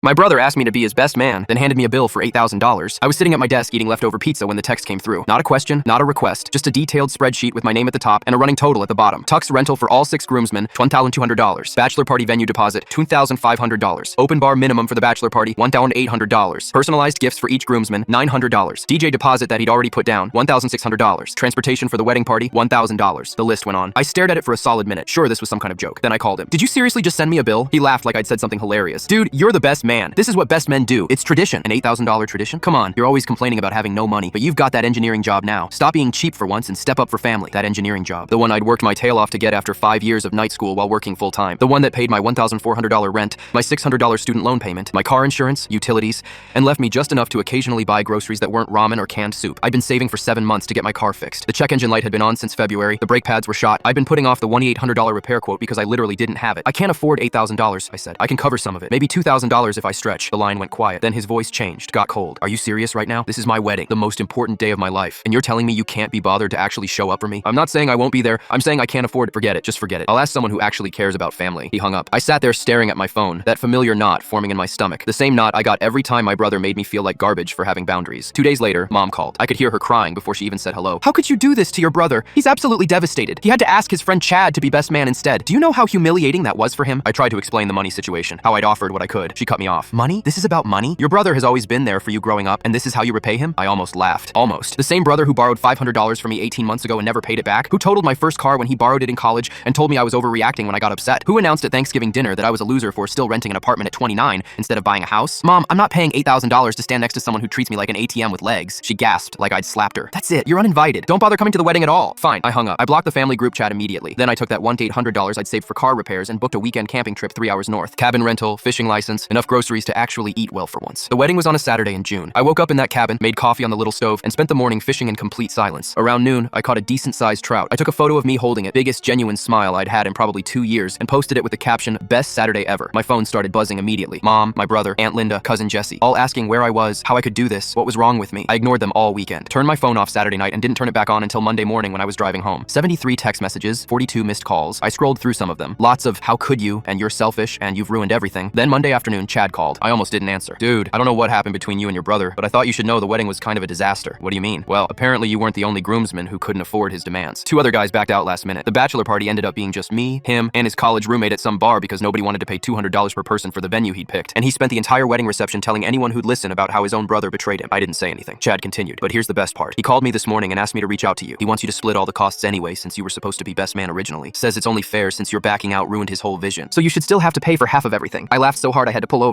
My brother asked me to be his best man, then handed me a bill for $8,000. I was sitting at my desk eating leftover pizza when the text came through. Not a question, not a request, just a detailed spreadsheet with my name at the top and a running total at the bottom. Tux rental for all 6 groomsmen, $1,200. Bachelor party venue deposit, $2,500. Open bar minimum for the bachelor party, $1,800. Personalized gifts for each groomsman, $900. DJ deposit that he'd already put down, $1,600. Transportation for the wedding party, $1,000. The list went on. I stared at it for a solid minute. Sure, this was some kind of joke. Then I called him. Did you seriously just send me a bill? He laughed like I'd said something hilarious. Dude, you're the best man. This is what best men do. It's tradition. An $8,000 tradition? Come on, you're always complaining about having no money, but you've got that engineering job now. Stop being cheap for once and step up for family. That engineering job. The one I'd worked my tail off to get after 5 years of night school while working full time. The one that paid my $1,400 rent, my $600 student loan payment, my car insurance, utilities, and left me just enough to occasionally buy groceries that weren't ramen or canned soup. I'd been saving for 7 months to get my car fixed. The check engine light had been on since February. The brake pads were shot. I'd been putting off the $1,800 repair quote because I literally didn't have it. I can't afford $8,000, I said. I can cover some of it. Maybe $2,000 if I stretch. The line went quiet. Then his voice changed, got cold. Are you serious right now? This is my wedding, the most important day of my life. And you're telling me you can't be bothered to actually show up for me? I'm not saying I won't be there. I'm saying I can't afford it. Forget it. Just forget it. I'll ask someone who actually cares about family. He hung up. I sat there staring at my phone, that familiar knot forming in my stomach. The same knot I got every time my brother made me feel like garbage for having boundaries. 2 days later, Mom called. I could hear her crying before she even said hello. How could you do this to your brother? He's absolutely devastated. He had to ask his friend Chad to be best man instead. Do you know how humiliating that was for him? I tried to explain the money situation, how I'd offered what I could. She cut me off. Money? This is about money? Your brother has always been there for you growing up, and this is how you repay him? I almost laughed. Almost. The same brother who borrowed $500 from me 18 months ago and never paid it back? Who totaled my first car when he borrowed it in college and told me I was overreacting when I got upset? Who announced at Thanksgiving dinner that I was a loser for still renting an apartment at 29 instead of buying a house? Mom, I'm not paying $8,000 to stand next to someone who treats me like an ATM with legs. She gasped like I'd slapped her. That's it. You're uninvited. Don't bother coming to the wedding at all. Fine. I hung up. I blocked the family group chat immediately. Then I took that $1,800 I'd saved for car repairs and booked a weekend camping trip 3 hours north. Cabin rental, fishing license, enough groceries to actually eat well for once. The wedding was on a Saturday in June. I woke up in that cabin, made coffee on the little stove, and spent the morning fishing in complete silence. Around noon, I caught a decent-sized trout. I took a photo of me holding it, biggest genuine smile I'd had in probably 2 years, and posted it with the caption, "Best Saturday ever." My phone started buzzing immediately. Mom, my brother, Aunt Linda, cousin Jesse, all asking where I was, how I could do this, what was wrong with me. I ignored them all weekend. Turned my phone off Saturday night and didn't turn it back on until Monday morning when I was driving home. 73 text messages, 42 missed calls. I scrolled through some of them. Lots of, how could you, and you're selfish, and you've ruined everything. Then Monday afternoon, Chad called. I almost didn't answer. Dude, I don't know what happened between you and your brother, but I thought you should know the wedding was kind of a disaster. What do you mean? Well, apparently you weren't the only groomsman who couldn't afford his demands. 2 other guys backed out last minute. The bachelor party ended up being just me, him, and his college roommate at some bar because nobody wanted to pay $200 per person for the venue he'd picked. And he spent the entire wedding reception telling anyone who'd listen about how his own brother betrayed him. I didn't say anything. Chad continued. But here's the best part. He called me this morning and asked me to reach out to you. He wants you to split all the costs anyway since you were supposed to be best man originally. Says it's only fair since your backing out ruined his whole vision. So you should still have to pay for half of everything. I laughed so hard I had to pull over.